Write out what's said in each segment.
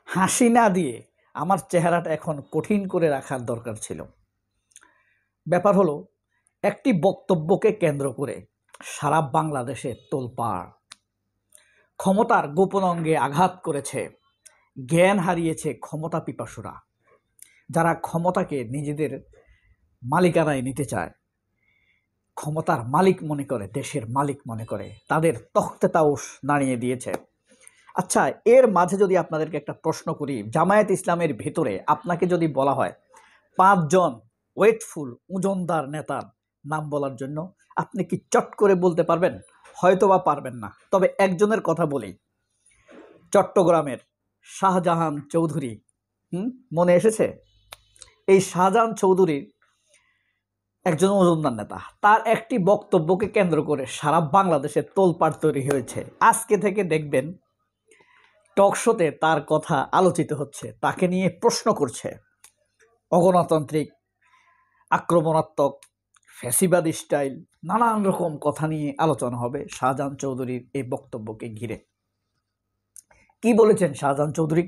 হাসি না দিয়ে আমার চেহারাটা এখন কঠিন করে রাখার দরকার ছিল। ব্যাপার হলো, একটি বক্তব্যকে কেন্দ্র করে সারা বাংলাদেশে তোলপাড়। ক্ষমতার গোপন অঙ্গে আঘাত করেছে, জ্ঞান হারিয়েছে ক্ষমতা পিপাসুরা, যারা ক্ষমতাকে নিজেদের মালিকানায় নিতে চায়, ক্ষমতার মালিক মনে করে, দেশের মালিক মনে করে, তাদের তখতে তাউস নাড়িয়ে দিয়েছে। আচ্ছা, এর মাঝে যদি আপনাদেরকে একটা প্রশ্ন করি, জামায়াত ইসলামের ভেতরে আপনাকে যদি বলা হয় 5 জন ওয়েটফুল ওজনদার নেতার নাম বলার জন্য, আপনি কি চট করে বলতে পারবেন? হয়তোবা পারবেন না, তবে একজনের কথা বলি, চট্টগ্রামের শাহজাহান চৌধুরী। মনে এসেছে? এই শাহজাহান চৌধুরীর একজন ওজনদার নেতা, তার একটি বক্তব্যকে কেন্দ্র করে সারা বাংলাদেশে তোলপাড় তৈরি হয়েছে। আজকে থেকে দেখবেন টকশোতে তার কথা আলোচিত হচ্ছে, তাকে নিয়ে প্রশ্ন করছে। অগণতান্ত্রিক, আক্রমণাত্মক, ফ্যাসিবাদী স্টাইল, নানান রকম কথা নিয়ে আলোচনা হবে শাহজাহান চৌধুরীর এই বক্তব্যকে ঘিরে। কি বলেছেন শাহজাহান চৌধুরী?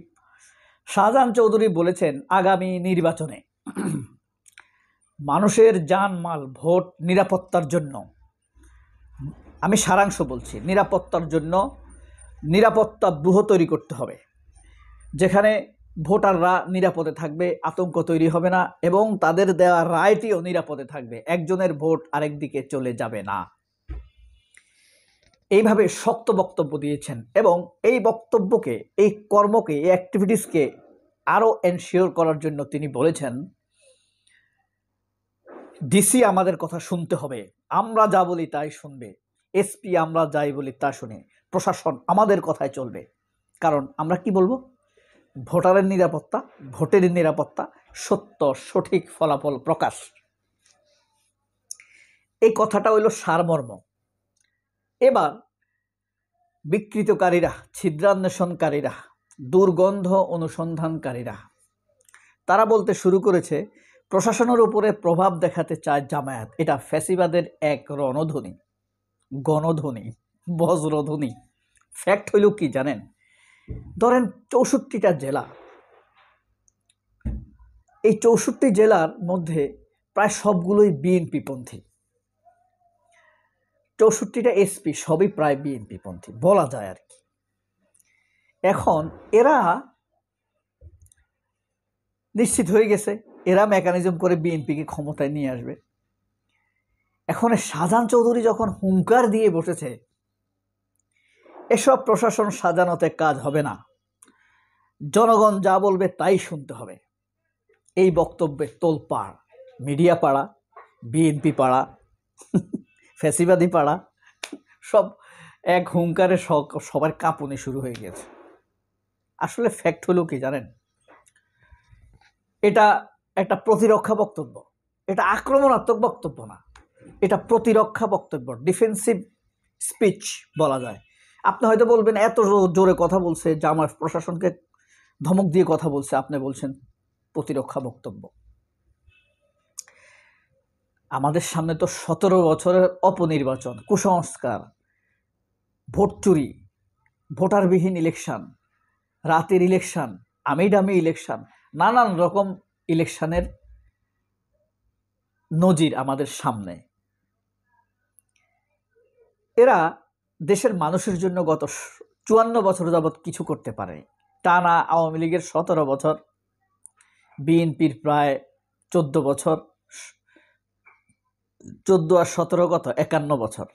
শাহজাহান চৌধুরী বলেছেন, আগামী নির্বাচনে মানুষের জানমাল, ভোট নিরাপত্তার জন্য, আমি সারাংশ বলছি, নিরাপত্তার জন্য নিরাপত্তা ব্যূহ তৈরি করতে হবে, যেখানে ভোটাররা নিরাপদে থাকবে, আতঙ্ক তৈরি হবে না, এবং তাদের দেওয়া রায়টিও নিরাপদে থাকবে, একজনের ভোট আরেক দিকে চলে যাবে না। এইভাবে শক্ত বক্তব্য দিয়েছেন, এবং এই বক্তব্যকে, এই কর্মকে, এই অ্যাক্টিভিটিসকে আরও এনশিওর করার জন্য তিনি বলেছেন, ডিসি আমাদের কথা শুনতে হবে, আমরা যা বলি তাই শুনবে, এসপি আমরা যাই বলি তা শুনে, প্রশাসন আমাদের কথায় চলবে। কারণ আমরা কি বলবো? ভোটারের নিরাপত্তা, ভোটের নিরাপত্তা, সত্য সঠিক ফলাফল প্রকাশ। এই কথাটা হইল সারমর্ম। এবার বিকৃতকারীরা, ছিদ্রান্বেষণকারীরা, দুর্গন্ধ অনুসন্ধানকারীরা, তারা বলতে শুরু করেছে প্রশাসনের উপরে প্রভাব দেখাতে চায় জামায়াত। এটা ফ্যাসিবাদের এক রণধ্বনি, গণধ্বনি, বজ্রধ্বনি। ফ্যাক্ট হইল কি জানেন? ধরেন 64টা জেলা, এই 64 জেলার মধ্যে প্রায় সবগুলোই বিএনপি পন্থী। 64টা এসপি সবই প্রায় বিএনপি পন্থী বলা যায় আর কি। এখন এরা নিশ্চিত হয়ে গেছে, এরা মেকানিজম করে বিএনপিকে ক্ষমতায় নিয়ে আসবে। এখন শাহজাহান চৌধুরী যখন হুঙ্কার দিয়ে বসেছে, এসব প্রশাসন সাজানোতে কাজ হবে না, জনগণ যা বলবে তাই শুনতে হবে। এই বক্তব্যে তোলপাড়, মিডিয়া পাড়া, বিএনপি পাড়া, ফ্যাসিবাদী পাড়া, সব এক হুঙ্কারে সবার কাঁপুনি শুরু হয়ে গেছে। আসলে ফ্যাক্ট হলো কি জানেন? এটা একটা প্রতিরক্ষা বক্তব্য, এটা আক্রমণাত্মক বক্তব্য না, এটা প্রতিরক্ষা বক্তব্য, ডিফেন্সিভ স্পিচ বলা যায়। আপনি হয়তো বলবেন, এত জোরে কথা বলছে, জামায়াত প্রশাসনকে ধমক দিয়ে কথা বলছে, আপনি বলছেন প্রতিরক্ষা বক্তব্য। আমাদের সামনে তো 17 বছরের অপনির্বাচন, কুসংস্কার, ভোট চুরি, ভোটারবিহীন ইলেকশন, রাতের ইলেকশন, আমিডামি ইলেকশন, নানান রকম ইলেকশনের নজির আমাদের সামনে। এরা দেশের মানুষের জন্য গত 54 বছর যাবৎ কিছু করতে পারে। টানা আওয়ামী লীগের 17 বছর, বিএনপির প্রায় 14 বছর, 14 আর 17 কত, 51 বছর,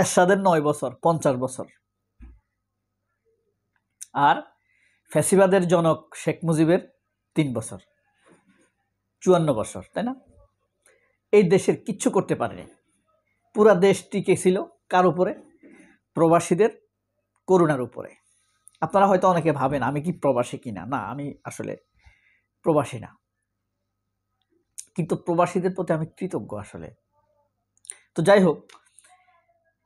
এরশাদের 9 বছর, 50 বছর, আর ফ্যাসিবাদের জনক শেখ মুজিবের 3 বছর, 54 বছর, তাই না? এই দেশের কিচ্ছু করতে পারেনি। পুরা দেশ টিকে ছিল কার উপরে? প্রবাসীদের করুণার উপরে। আপনারা হয়তো অনেকে ভাবেন আমি কি প্রবাসী কিনা। না, আমি আসলে প্রবাসী না, কিন্তু প্রবাসীদের প্রতি আমি কৃতজ্ঞ আসলে। তো যাই হোক,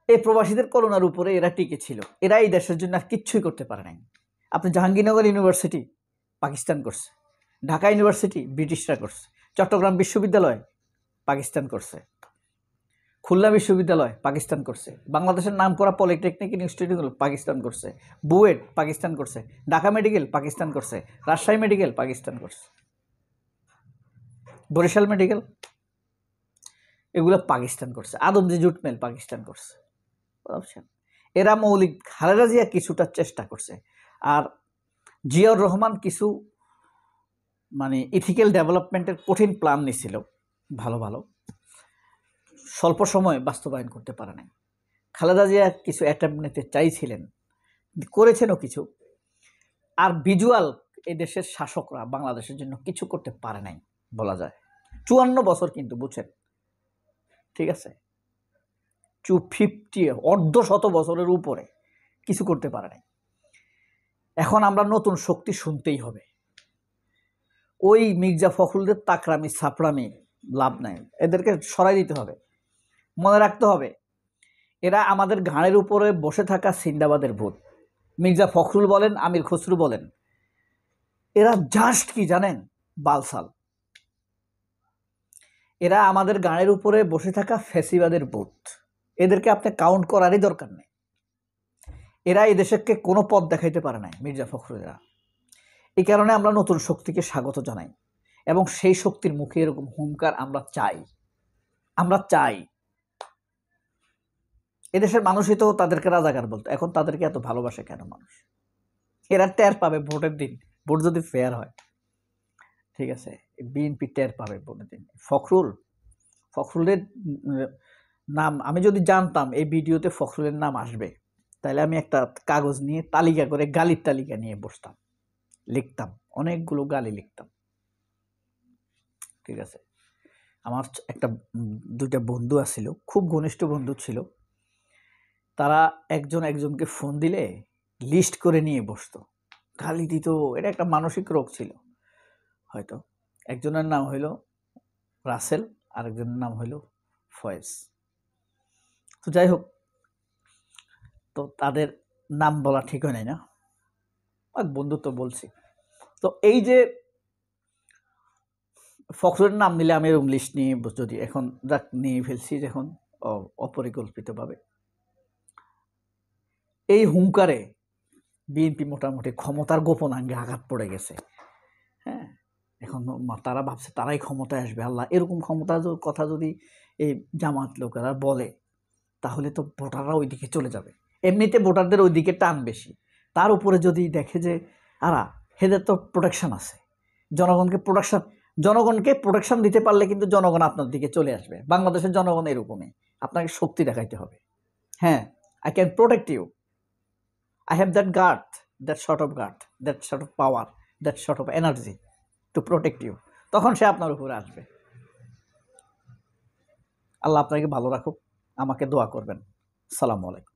এই প্রবাসীদের করুণার উপরে এরা টিকে ছিল। এরা এই দেশের জন্য আর কিচ্ছুই করতে পারে নাই। আপনি জাহাঙ্গীরনগর ইউনিভার্সিটি পাকিস্তান করছে, ঢাকা ইউনিভার্সিটি ব্রিটিশরা করছে, চট্টগ্রাম বিশ্ববিদ্যালয় পাকিস্তান করছে, খুলনা বিশ্ববিদ্যালয় পাকিস্তান করছে, বাংলাদেশের নামকরা পলিটেকনিক ইনস্টিটিউটগুলো পাকিস্তান করছে, বুয়েট পাকিস্তান করছে, ঢাকা মেডিকেল পাকিস্তান করছে, রাজশাহী মেডিকেল পাকিস্তান করছে, বরিশাল মেডিকেল এগুলো পাকিস্তান করছে, আদমজি জুট মিল পাকিস্তান করছে। বুঝছেন? এরা মৌলিক খালেদা জিয়া কিছুটা চেষ্টা করছে, আর জিয়াউর রহমান কিছু মানে ইথিক্যাল ডেভেলপমেন্টের কঠিন প্ল্যান নিছিল, ভালো ভালো, স্বল্প সময় বাস্তবায়ন করতে পারে নাই। খালেদা জিয়া কিছু অ্যাটেম্প নিতে চাইছিলেন, করেছেনও কিছু। আর ভিজুয়াল এই দেশের শাসকরা বাংলাদেশের জন্য কিছু করতে পারে নাই বলা যায়। 54 বছর কিন্তু, বুঝছেন? ঠিক আছে, 250 অর্ধশত বছরের উপরে কিছু করতে পারে নাই। এখন আমরা নতুন শক্তি শুনতেই হবে। ওই মির্জা ফখরুলদের তাকরামি ছাপড়ামি লাভ নাই, এদেরকে সরাই দিতে হবে। মনে রাখতে হবে, এরা আমাদের ঘাড়ের উপরে বসে থাকা সিন্দাবাদের ভূত। মির্জা ফখরুল বলেন, আমির খসরু বলেন, এরা জাস্ট কি জানেন? বালসাল। এরা আমাদের গানের উপরে বসে থাকা ফ্যাসিবাদের ভূত। এদেরকে আপনি কাউন্ট করারই দরকার নেই। এরা এই দেশকে কোনো পথ দেখাইতে পারে নাই, মির্জা ফখরুলেরা। এই কারণে আমরা নতুন শক্তিকে স্বাগত জানাই, এবং সেই শক্তির মুখে এরকম হুঙ্কার আমরা চাই। আমরা চাই। এদেশের মানুষই তো তাদেরকে রাজাকার বলতো, এখন তাদেরকে এত ভালোবাসে কেন মানুষ? এরা টের পাবে ভোটের দিন, ভোট যদি ফেয়ার হয়। ঠিক আছে, বিএনপি টের পাবে ভোটের দিন। ফখরুলের নাম আমি যদি জানতাম এই ভিডিওতে ফখরুলের নাম আসবে, তাহলে আমি একটা কাগজ নিয়ে তালিকা করে গালির তালিকা নিয়ে বসতাম, লিখতাম, অনেকগুলো গালি লিখতাম। ঠিক আছে, আমার একটা দুইটা বন্ধু আছিল, খুব ঘনিষ্ঠ বন্ধু ছিল। তারা একজন একজনকে ফোন দিলে লিস্ট করে নিয়ে বসতো, গালি দিত। এটা একটা মানসিক রোগ ছিল হয়তো। একজনের নাম হইল রাসেল, আরেকজনের নাম হইল ফয়েজ। তো যাই হোক, তো তাদের নাম বলা ঠিক হয় নাই না, এক বন্ধু তো বলছি। তো এই যে ফখরুলের নাম নিলে আমি এরকম লিস্ট নিয়ে যদি এখন যাক নিয়ে ফেলছি যখন অপরিকল্পিতভাবে, এই হুঙ্কারে বিএনপি মোটামুটি ক্ষমতার গোপনাঙ্গে আঘাত পড়ে গেছে। হ্যাঁ, এখন তারা ভাবছে তারাই ক্ষমতায় আসবে। আল্লাহ, এরকম ক্ষমতার কথা যদি এই জামাত লোকেরা বলে, তাহলে তো ভোটাররা ওই দিকে চলে যাবে। এমনিতে ভোটারদের ওই দিকে টান বেশি, তার উপরে যদি দেখে যে হেদের তো প্রোটেকশন আছে, জনগণকে প্রোটেকশন দিতে পারলে কিন্তু জনগণ আপনার দিকে চলে আসবে। বাংলাদেশের জনগণ এরকমই, আপনাকে শক্তি দেখাইতে হবে। হ্যাঁ, I can protect you, I have that guard, that sort of power, that sort of energy to protect you. তখন সে আপনার উপরে আসবে। আল্লাহ আপনাকে ভালো রাখুক, আমাকে দোয়া করবেন। আসসালামু আলাইকুম।